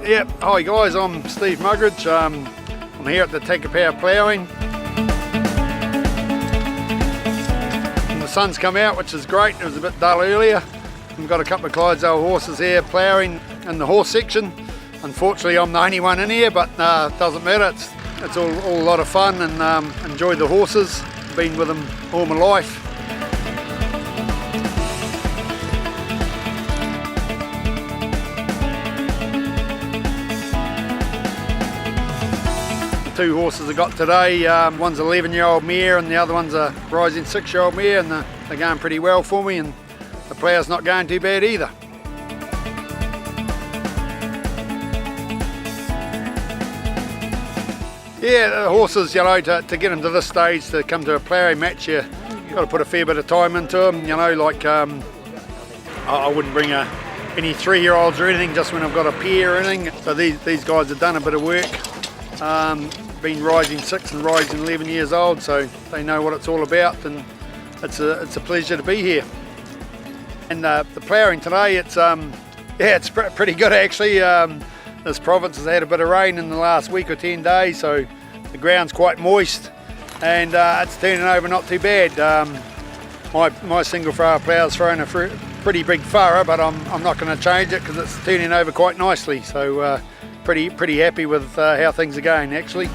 Yep, hi guys, I'm Stephen Muggeridge. I'm here at the Takapau Ploughing. And the sun's come out, which is great. It was a bit dull earlier. We've got a couple of Clydesdale horses here ploughing in the horse section. Unfortunately, I'm the only one in here, but it doesn't matter. It's all a lot of fun, and enjoy the horses. Been with them all my life. Two horses I got today, one's an 11-year-old mare and the other one's a rising 6-year-old mare, and they're going pretty well for me, and the plough's not going too bad either. Yeah, the horses, you know, to get them to this stage, to come to a ploughing match, you've got to put a fair bit of time into them, you know, like I wouldn't bring any 3-year-olds or anything just when I've got a pair or anything. So these guys have done a bit of work. Been rising 6 and rising 11 years old, so they know what it's all about, and it's a pleasure to be here. And the ploughing today, it's pretty good actually. This province has had a bit of rain in the last week or 10 days, so the ground's quite moist, and it's turning over not too bad. My single furrow plough's thrown a pretty big furrow, but I'm not going to change it because it's turning over quite nicely. So pretty happy with how things are going actually.